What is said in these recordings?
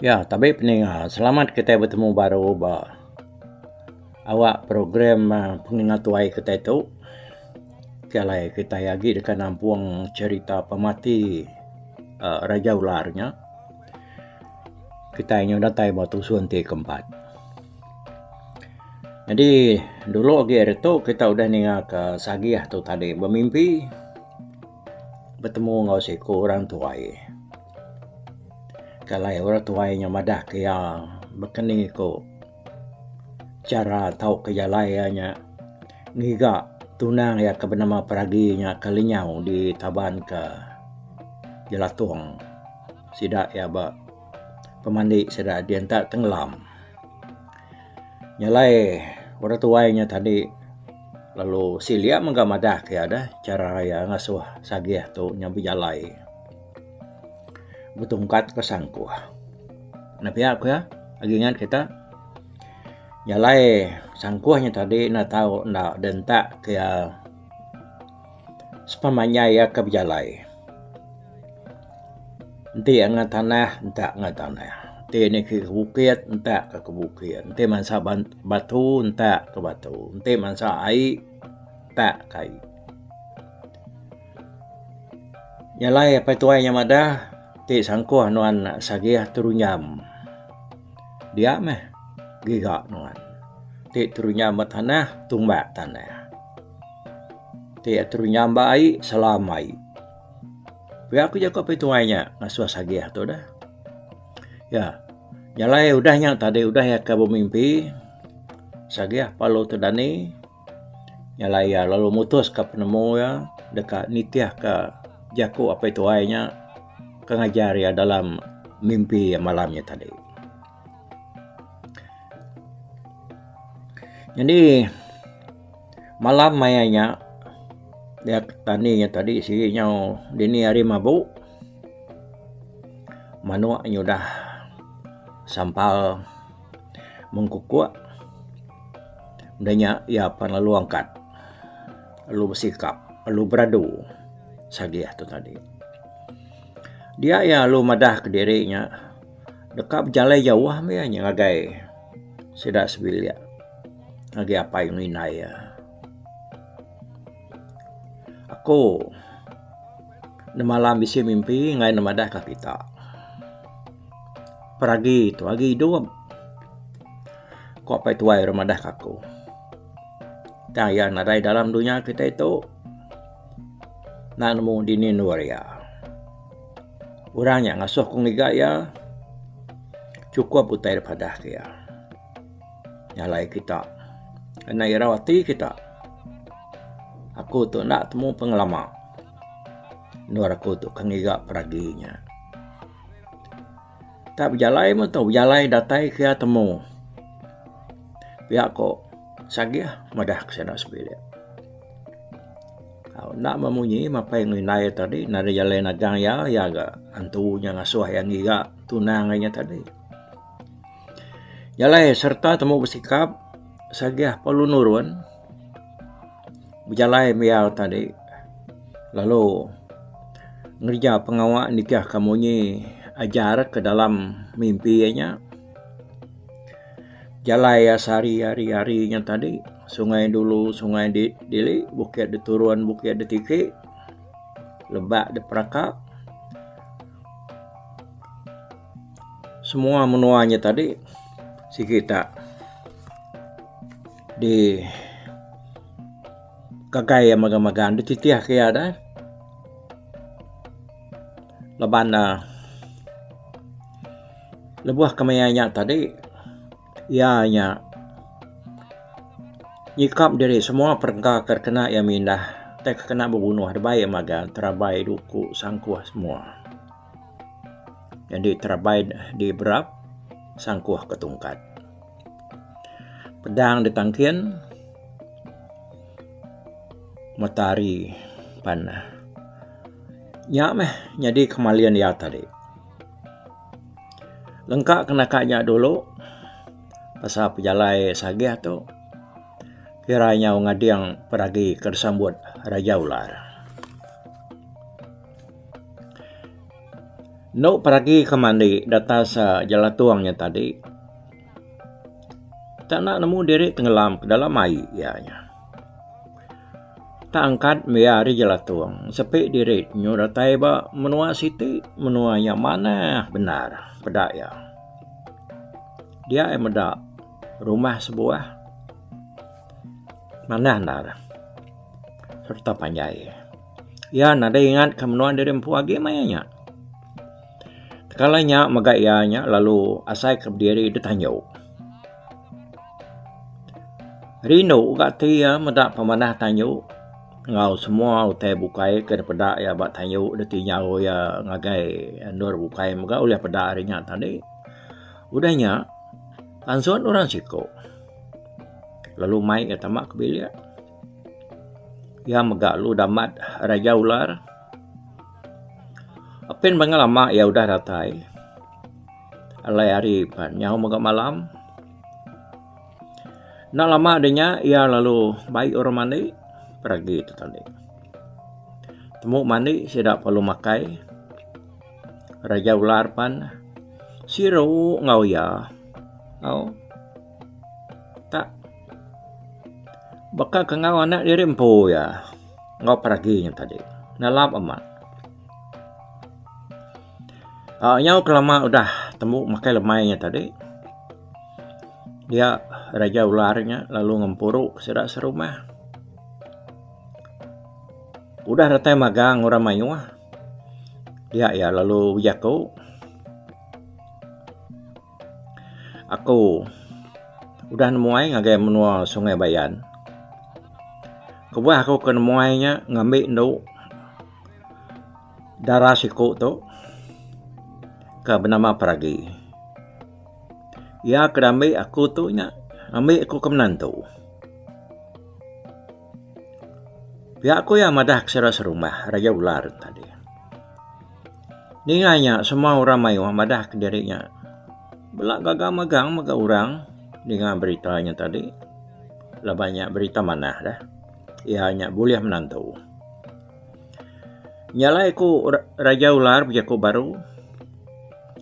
Ya, tapi peningat, selamat kita bertemu baru awak program pengingat tuai kita itu. Kalau kita lagi dekat nampung cerita pemati Raja Ularnya. Kita ingin datai batu sunti keempat. Jadi dulu lagi itu kita udah ningat ke Sagiah tuh tadi bermimpi bertemu ngau siku orang tuai. Kalau orang tuainya madah kaya berkeni ko cara tahu kejalayanya ngiga tunang ya ke bernama peraginya kalinyau di taban ke Jelatuang sidak ya pemandi sidak diantak tenggelam nyalai orang tuainya tadi lalu silia menggamadah kaya ada cara ya ngasuh Sagiah tu nyabi jalai betungkat kesangkuh nah pihak ya lagi ingat kita nyalai sangkuhnya tadi na tahu na dentak kaya sepamanya ya kebijalai enti nga tanah entak nga tanah enti ni ke bukit entak ke bukit enti mansa batu entak ke batu enti mansa ai tak kai nyalai apa tuainya madah ti sangkuh nuan Sagiah turunyam dia meh giga nuan ti turunyam tanah tumbak tanah ti turunyam bai selamai pihak aku jaga apa tuainya ngasuh Sagiah tu dah ya nyalai udahnya tadi udah ya ke mimpi Sagiah palu tu dani nyalai ya lalu mutus ke penemu ya dekat nitiah ke jaku apa tuainya kengajar ya dalam mimpi malamnya tadi. Jadi malam mayanya dia taninya tadi sinya dini hari mabuk manuaknya udah sampal mengkukuk udahnya ya pan lalu angkat lalu bersikap lalu beradu Sagiah tu tadi dia ya lu madah ke dirinya dekat berjalan jauh mianya ngagai sidak sebilia ngagai apa yang inai ya aku di malam bisi mimpi ngai namadah ka kita peragi tu agi hidup kok apa itu ai ramadah kaku daya nadai dalam dunia kita itu nanu dini nuria orangnya ngasuh kong liga ya cukup utai daripada kia nyalai kita kena irawati kita aku tu nak temu pengalaman nur aku tu kengiga peraginya tak berjalai pun tu berjalai datai kia temu pihak ko Sagiah madah kesana sebelia nak memunyi apa yang nilai tadi nari jalan nagang ya ga antunya ngasuh yang giga tunangnya tadi jalai serta temu bersikap Sagiah perlu nurun berjalai miau tadi lalu ngerja pengawak nikah kamunyi ajar ke dalam mimpinya jalai ya sehari hari-harinya tadi sungai dulu sungai dili bukit diturun bukit ditiki lebak diperakap semua menuanya tadi si kita di kagai magang-magang dititiah kaya ada leban lebuah kemayanya tadi ianya nyikap dari semua perengkak terkena yang mindah terkena berbunuh terbaik maga terabai duku sangkuh semua jadi terabai di berap sangkuh ketungkat pedang ditangkin matahari panah meh jadi kemalian ya tadi lengkap kena kaknya dulu pasal pejalai Sagiah tu kiranya ngadiang peragi kersambut Raja Ular No pergi ke mandi data sa jalatuangnya tadi. Tak nak nemu diri tenggelam ke dalam air ianya. Tak angkat meari jalatuang. Sepi diri nyo datai ba menua siti menua yang mana benar pedak ya. Dia medak rumah sebuah mana nar serta panjai. Ya nada ingat ke menua diri empu agi mayanya. Kalanya magayanya lalu asai ke berdiri ditanyo. Rino ugatia medak pemanah tanyo. Ngau semua utai bukai ke pedak ya bak tanyo detinyau ya ngagai nur bukai maga oleh pedak harinya tadi. Udahnya ansuan orang siko. Lalu mai ke tamak ke bilik. Ya maga lu damat raja ular. Apin bang lama ya udah datai. Alai hari pan nyahu maga malam. Nak lama adanya ia lalu baik orang mandi pergi tu tadi. Temu mandi tidak perlu makai. Raja ular pan siru ngau ya. Ngau tak bakal kengau anak diri empu ya. Ngau pergi yang tadi. Nalap amat. Nyau kelama udah temu makai lemainya tadi. Dia raja ularnya lalu ngempuruk sedak serumah. Udah ratai magang orang mayuah. Dia ya lalu jago. Aku udah nemuai ngagai menua sungai Bayan. Kebuah aku ke nemuainya ngambil nduk darah siku tu. Ke bernama peragi. Ya kedambi aku tu nya ambil aku ke menantu. Pihak aku yang madah kesera serumah raja ular tadi. Ninganya semua orang mayu madah ke dirinya. Belak gagal magang maga orang dengan beritanya tadi. Lah banyak berita mana dah. Ia hanya boleh menantu. Nyala aku raja ular berjaku baru.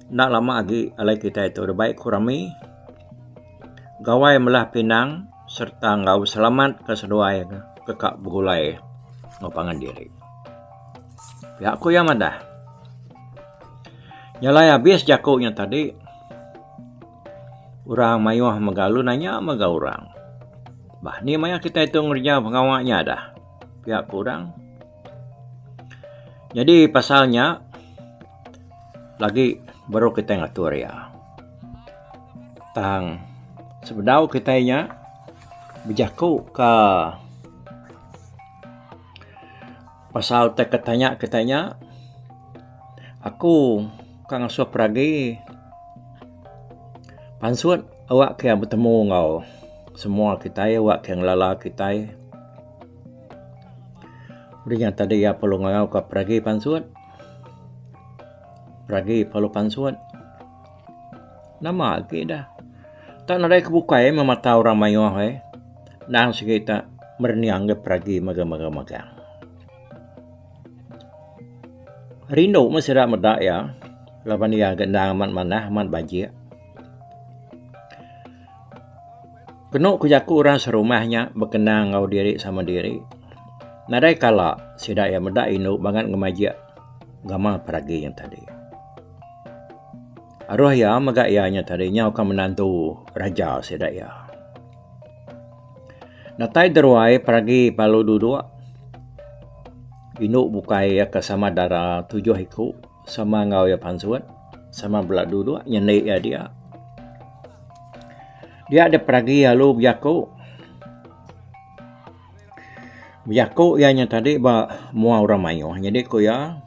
Nak lama lagi alai kita itu baik kurami. Gawai melah pinang serta ngau selamat ke seduai ke kak begulai ngopangan diri. Ya aku yang madah. Nyalai habis jakunya tadi. Orang mayuah magalu nanya maga orang. Bah ni maya kita itu ngerja pengawaknya dah. Pihak kurang. Jadi pasalnya lagi baru kita ngatur ya. Tang sebedau kitanya berjaku ke pasal katanya aku kang asuh peragi pansuat awak yang bertemu ngau semua kita awak yang lala kita. Berinya tadi ya perlu ngau ke peragi pansuat. Pergi palu pansuat. Nama lagi dah. Tak nadai kebukai memata orang mayuah Nang sekita merniang ke pergi maga. Rindu masih dah medak ya. Lapan dia gendang amat manah amat bajik. Kenuk kujaku orang serumahnya berkenang ngau diri sama diri. Nadai kala sidak ya medak induk banget ngemajik gama pergi yang tadi. Arwah ya maga ianya tadinya akan menantu raja sedak ya. Natai deruai pergi palu duduk. Induk bukai ya ke sama darah 7 hiku sama ngau ya pansuat sama belak duduk nyenik ya dia. Dia ada pergi lalu biaku. Biaku ianya tadi ba mua orang mayu. Jadi ku ya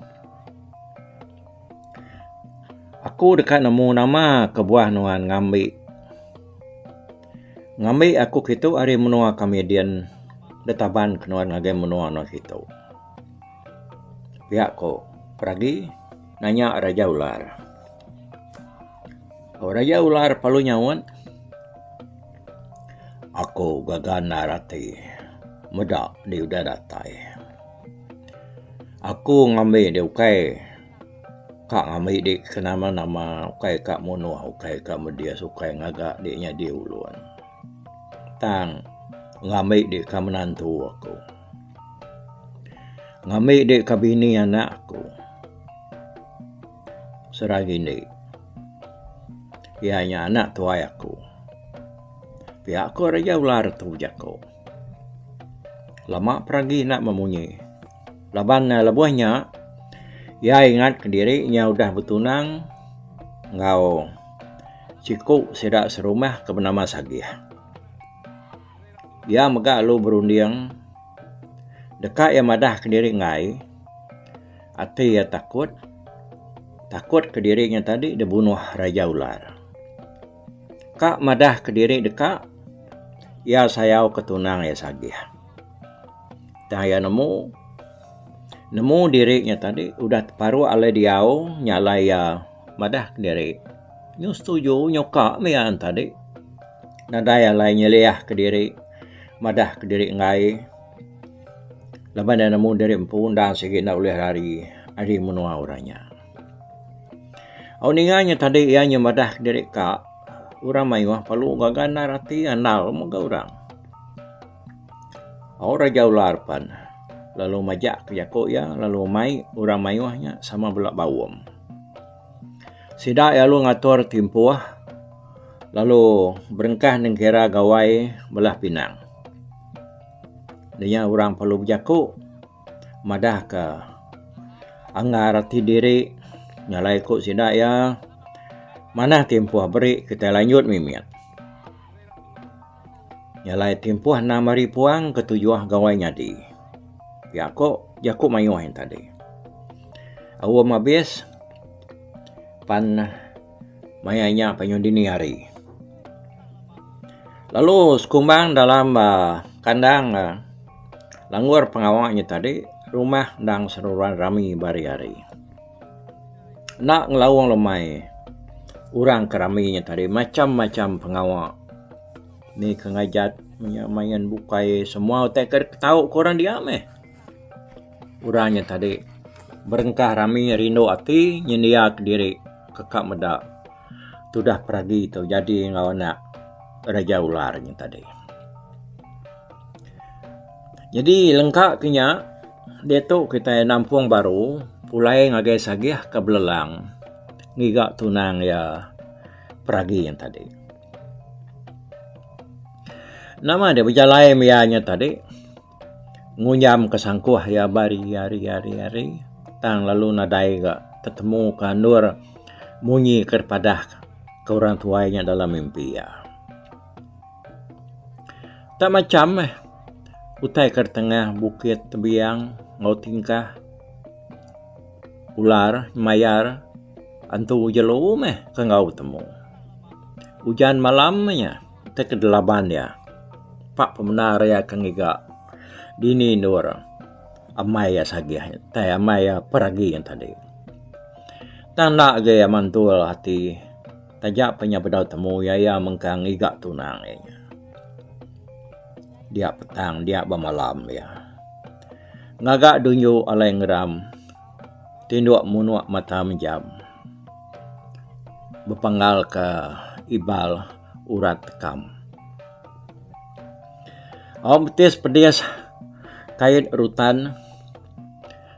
aku dekat nemu nama kebuah nuan ngambil aku gitu hari menua komedian detaban kenuan ngagai menua no gitu. Pihak ko pergi nanya raja ular. Raja ular palu nyawan. Aku gagal narati muda di udah datai. Aku ngambil dia ukai Kak ngami di kenama nama ukai kak mono ukai kak media sukai ngagak dia dia uluan. Tang ngami di ka menantu aku. Ngami di ka bini anakku. Seragi ni. Ianya anak tuai aku. Pihak aku raja ular tu jako. Lama pergi nak memunyi. Laban lebuhnya. Ya ingat ke dirinya udah bertunang, ngau ciku sedak serumah ke bernama Sagih. Ya megak lu berundiang, dekat ya madah ke diri ngai, ati ya takut ke dirinya tadi dibunuh Raja Ular. Kak madah ke diri dekat, ya sayau ketunang ya Sagih. Dan ya nemu dirinya tadi udah paru ale diau nyala ya madah ke diri. Nyu setuju nyoka mian tadi. Nada ya lainnya liah ke diri. Madah ke diri ngai. Laban dia nemu diri empun dan segi nak ulih hari menua orangnya. Auninganya tadi ianya madah ke diri kak. Urang mayuah palu gagana rati anal moga urang. Raja Ular pan. Lalu majak ke jako ya, lalu mai urang mayuahnya sama belak bawam. Sidak ya lu ngatur timpuah, lalu berengkah nengkira gawai belah pinang. Dia urang perlu jako, madah ke anggar rati diri, nyalai kok sidak ya, mana timpuah beri kita lanjut mimiat. Nyalai timpuah 6 puang ketujuh gawai nyadi. Ya kok mayuahin tadi. Awam habis pan mayanya penyundini hari. Lalu sekumbang dalam kandang langgur pengawaknya tadi rumah dang seruan rami bari-hari. Nak ngelawang lemai urang keraminya tadi macam-macam pengawak. Ni kengajat mayan bukai semua teker tahu korang dia meh. Urangnya tadi berengkah rami rindu ati nyendia ke diri kekak medak tudah pergi tu jadi ngawana Raja Ularnya tadi. Jadi lengkap kenya dia tu kita nampung baru pulai ngagai Sagih ke belelang ngigak tunang ya pergi yang tadi. Nama dia berjalai mianya tadi. Ngunyam kesangkuh ya bari hari tang lalu nadai gak ketemu kandur munyi kepada ke orang tuanya dalam mimpi ya. Tak macam utai ke tengah bukit tebiang ngau tingkah ular mayar antu jelo ke ngau temu. Hujan malamnya te kedelaban ya. Pak pemenar ya kengiga dini nur amai ya Sagih tay amai ya peragi yang tadi tanda gaya mantul hati tajak penyabedau temu ya mengkang igak tunang dia petang dia bamalam ya ngagak dunyu alai ngeram tinduk munuak mata menjam berpenggal ke ibal urat tekam betis pedias kait rutan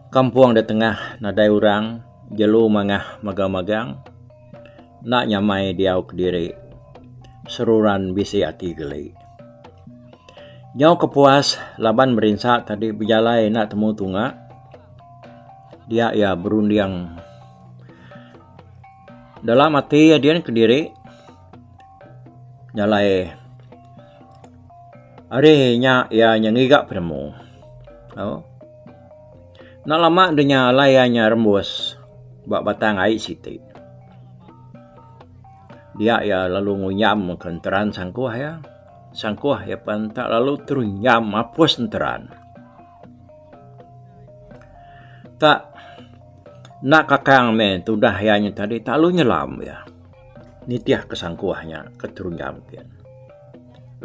kampung di tengah nadai urang jelu mangah magang-magang nak nyamai diau ke diri seruran bisi hati geli jauh kepuas laban merinsak tadi berjalai nak temu tunga dia ya berundiang dalam hati dia ke diri nyalai harinya ya nyangigak penemu. Nak lama denya layanya rembus bak batang air siti. Dia ya lalu ngunyam kenteran sangkuah ya. Sangkuah ya pantak lalu terunyam apus enteran. Tak nak kakang men tudah yanya tadi tak lu nyelam ya. Nitiah kesangkuahnya keterunyam kian.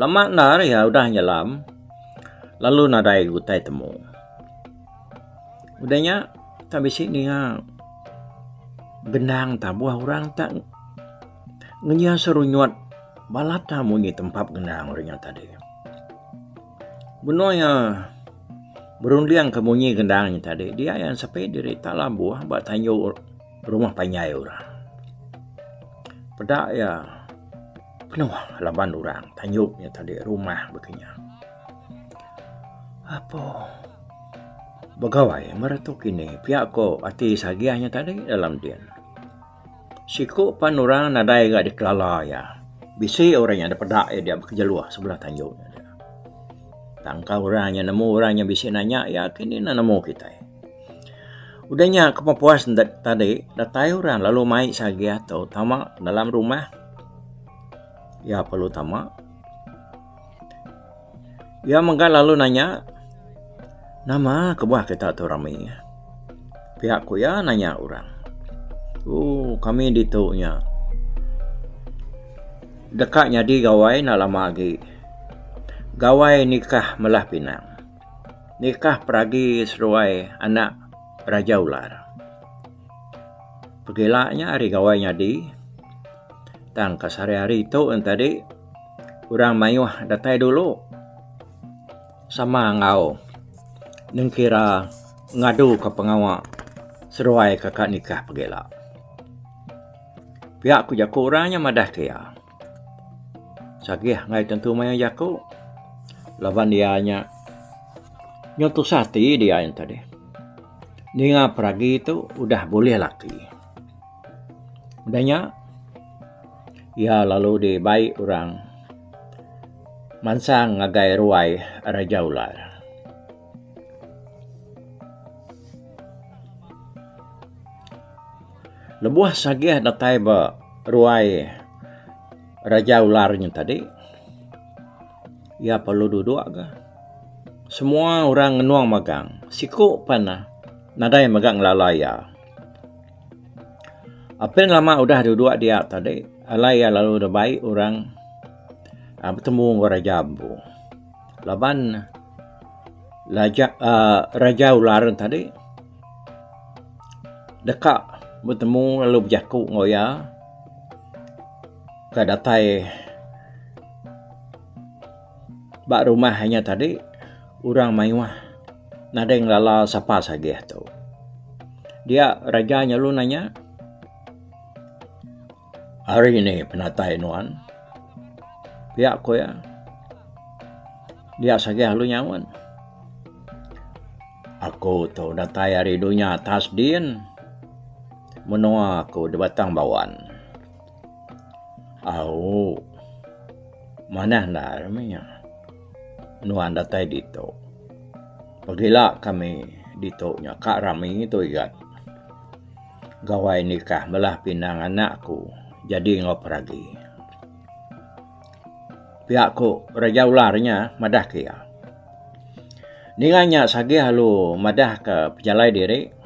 Lama nar ya udah nyelam. Lalu nadai gutai temu. Udahnya tak bisik ni Gendang tabuah orang tak ngenya serunyot balata munyi tempat gendang orangnya tadi. Benarnya berundiang ke munyi gendangnya tadi. Dia yang sampai diri tak lambuah buat tanyo rumah panyai orang. Pedak ya penuh laban orang tanyuknya tadi rumah begini. Apa? Bagawai meretuk ini pihak ko ati sagiahnya tadi dalam dia. Siku pan orang nadai gak dikelala ya. Bisi orangnya ada pedak ya dia bekerja luar sebelah tanjuknya dia. Tangkau orangnya nemu orangnya bisi nanya ya kini nemu kita. Udahnya kepuas tadi datai orang lalu mai sagiah atau tamak dalam rumah. Ya perlu tamak. Ya menggal lalu nanya. Nama kebuah kita tu ramai. Pihakku ya nanya orang. Kami dituknya. Dekatnya di gawai nak lama lagi. Gawai nikah melah pinang. Nikah peragi seruai anak Raja Ular. Pergilaknya hari gawainya di. Tangkas hari-hari itu tadi. Orang mayuh datai dulu. Sama ngau. Neng kira ngadu ke pengawal seruai kakak nikah pergelak. Pihak ku jaku orangnya madah kaya. Sagih ngai tentu maya jaku. Laban dianya nyotu sati dia yang tadi. Ninga peragi itu udah boleh laki. Udahnya ya lalu dibaik orang mansang ngagai ruai Raja Ular. Lebuah sagiah datai ba ruai Raja Ularnya tadi. Ya perlu duduk agak. Semua orang ngenuang magang. Siku panah. Nadai magang lalaya. Apa yang lama udah duduk dia tadi. Alaya lalu dah baik orang bertemu dengan Raja Ambu. Laban Raja Ular tadi. Dekat. Bertemu lalu berjakuk ngoya ke datai bak rumah hanya tadi orang maiwah nada yang lala siapa saja tu dia rajanya lu nanya hari ini penatai nuan pihak ko ya dia saja lu nyawan aku tu datai hari dunia atas din menua aku di batang bawan. Mana nak ramanya? Nuan datai dito. Pagila kami ditonya kak rami itu igat. Gawai nikah melah pinang anakku jadi ngoperagi. Pihakku Raja Ularnya madah kia. Ninganya sagi halu madah ke pejalai diri.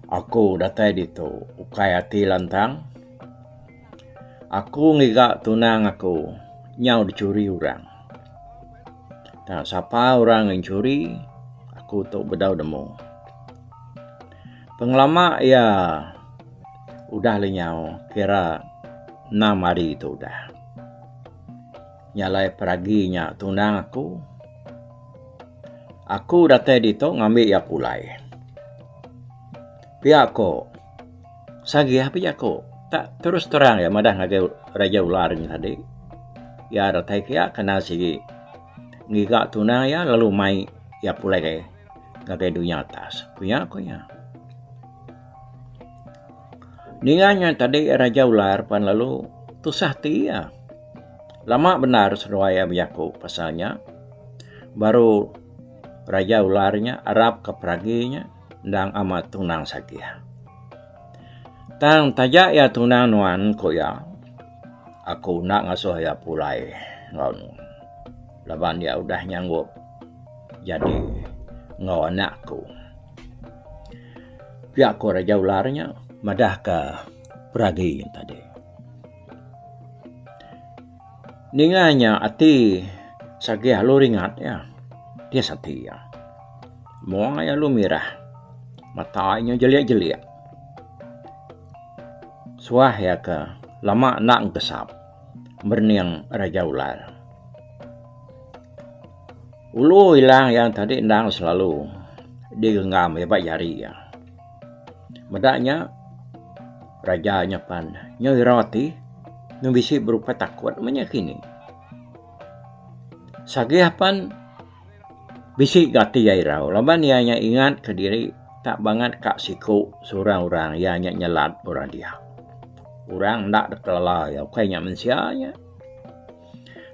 Aku datai dito ukay ati lantang. Aku ngigak tunang aku nyau dicuri orang. Tak siapa orang yang curi, aku tu bedau demo. Pengelama ya udah lenyau kira 6 hari itu udah. Nyalai peraginya tunang aku. Aku datai dito ngambil ya pulai. Pihak ko, sagi apa ya ko? Tak terus terang ya madah ngagai Raja Ular ni tadi. Ya datai kia kena sigi ngigak tunang ya lalu mai ya pulai ke ngagai dunia atas. Punya ko ya. Ninganya tadi Raja Ular pan lalu tusah ya. Lama benar seruaya biaku pasalnya. Baru Raja Ularnya Arab ke peraginya. Dang amat tunang sagia. Tang tajak ya tunang nuan ko ya. Aku nak ngasuh ya pulai. Ngon. Laban dia udah nyanggup. Jadi ngau anakku. Pihak ko Raja Ularnya madah ke peragi tadi. Ninganya ati sagia lu ringat ya. Dia setia. Muang ya lu mirah. Matanya jeliak-jeliak. suah ya ke lama nak kesap berniang Raja Ular. Ulu hilang yang tadi ndang selalu digenggam ya Pak Jari ya. Medaknya rajanya pan nyoi roti nubisi berupa takut menyakini. Sagih pan bisi gati yairau laban ianya ingat ke diri tak banget kak siku seorang orang ianya nyelat orang dia. Orang ndak dekelala ya kayaknya mensianya.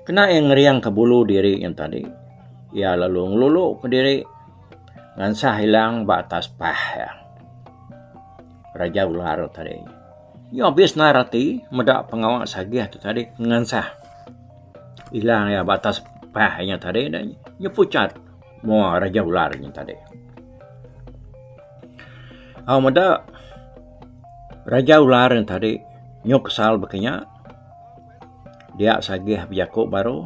Kena yang ngeriang ke bulu diri yang tadi. Ya lalu ngelulu ke diri ngansah hilang batas pah ya. Raja Ular tadi. Ya habis narati medak pengawal sagih tu tadi ngansah hilang ya batas pahnya tadi dan nyepucat mau Raja Ularnya tadi. Meda Raja Ular yang tadi nyok kesal bekenya dia sagih biako baru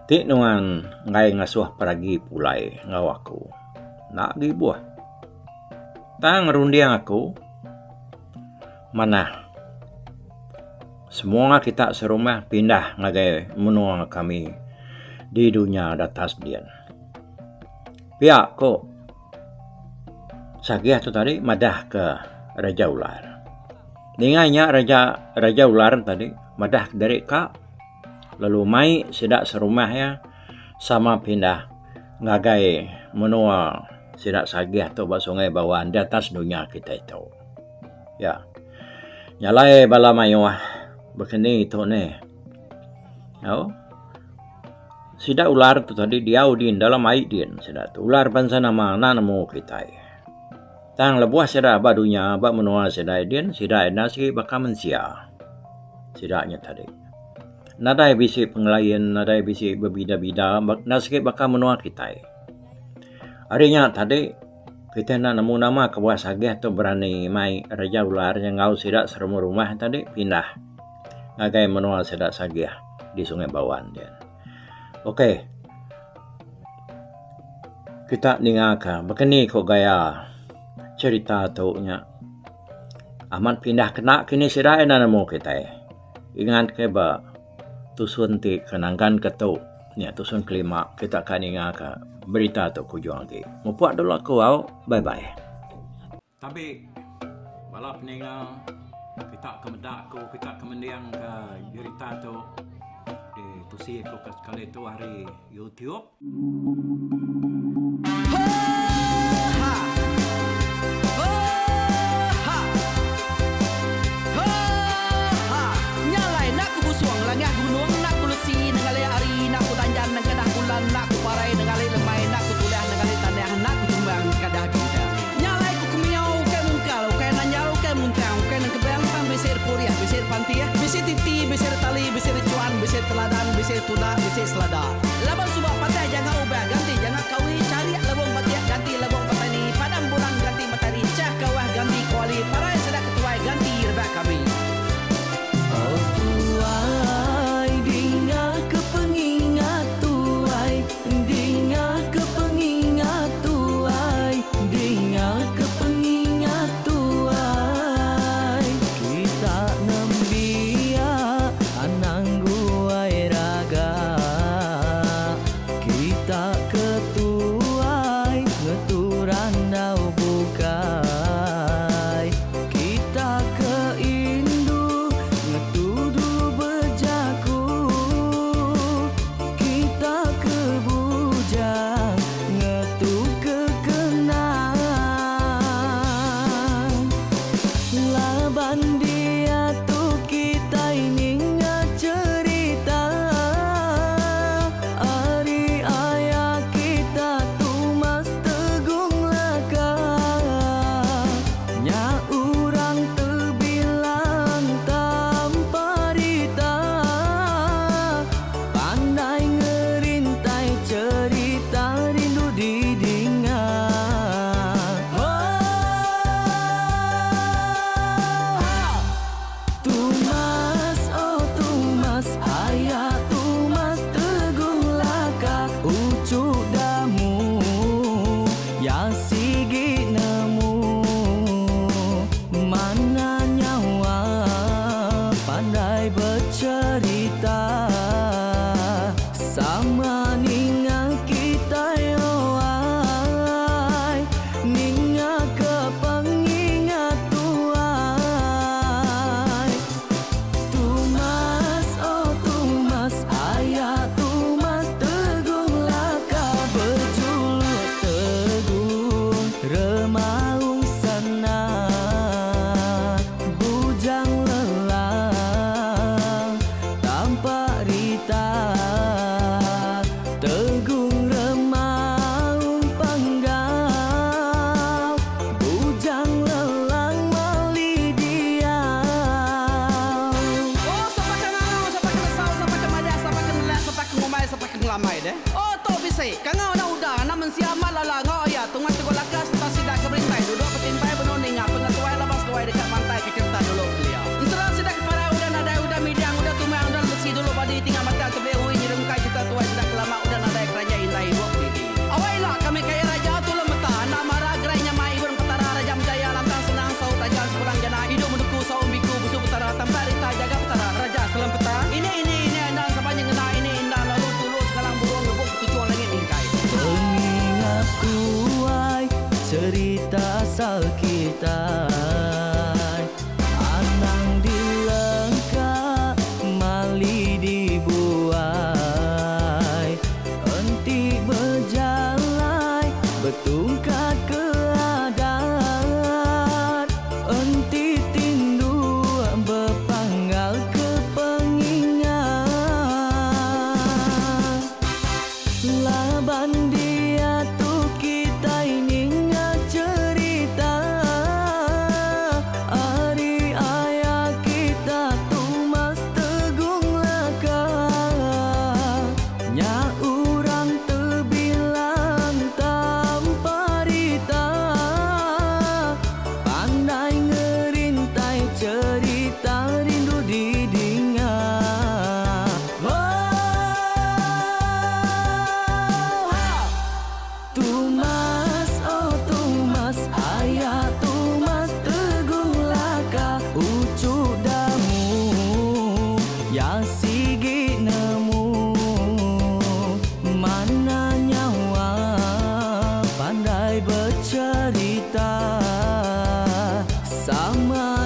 ti nuan ngai ngasuh peragi pulai ngawaku nak di buah tang rundiang aku mana semua kita serumah pindah ngagai menua kami di dunia datas dian pihak kok sagih tu tadi madah ke Raja Ular. Dinganya Raja Ular tadi madah dari kak lalu mai sidak serumah ya sama pindah ngagai menua sidak sagih tu ba sungai bawaan di atas dunia kita itu. Ya. Nyalai bala mayuah begini itu ne. Oh. Sidak ular tu tadi diaudin dalam aidin sidak tu ular bangsa nama nanamu kita. Tang lebuah sida badunya bak menua sida idin sida nasi baka mensia. Sidaknya tadi. Nadai bisi pengelayan, nadai bisi berbida-bida, nasi baka menua kita. Harinya tadi kita nak nemu nama kebuah sagih tu berani mai Raja Ular yang ngau sida serumah rumah tadi pindah. Ngagai menua sida sagih di Sungai Bawan dia. Okey. Kita ningaka begini kok gaya cerita tu nya aman pindah kena kini sirai nanamu kita ingat ke ba tusun ti kenangkan ketu nya tusun kelima kita kan ingaka berita tu kujuang ti mupuak dulu aku au bye bye tapi balap ninga kita kemedak ku kita kemendiang ke cerita tu di tusi aku sekali tu hari YouTube. Nak ku parai dengan lemai nak ku tulah dengan tanah nak ku tumbang kadah kita nyalai ku kemiau ke mungkal ke nanjau ke muntang ke nang kebang pam besir puriah besir pantia besir titi besir tali besir cuan besir teladan besir tuna besir selada laban subak patai jangan ubah ganti jangan kawi cari labong patiak ganti labong patani padam bulan ganti matahari cah kawah ganti kuali parai sedak ketuai ganti rebak kami oh tuai dinga kepengingat Dinga kepengingat tuai kita nembia anang guai raga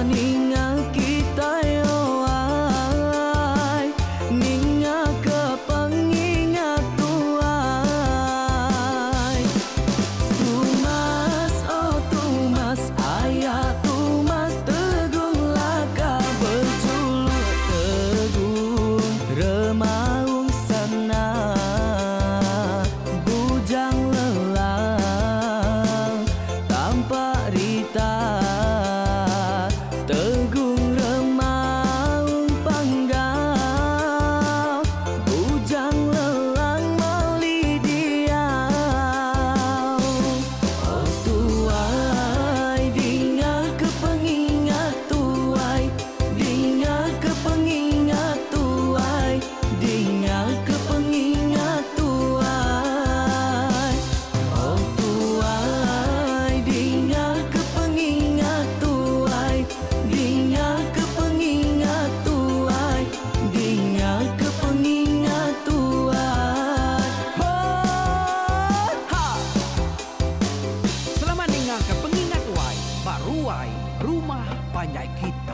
ninga kita yo ai, ninga ke pengingat tuai. Tumas oh tumas ayah tumas tegung laka berculuk tegung remaung sana bujang lelang tanpa rita tegung remaung panggang bujang lelang mali diau. Oh tuai dinga ke pengingat tuai, dinga ke pengingat tuai, dinga ke pengingat tuai. Oh tuai dinga ke pengingat tuai, dinga ke pengingat tuai, dinga ke pengingat tuai. Oh, ha. Selamat ninga ke pengingat wai, baruai rumah panjai kita.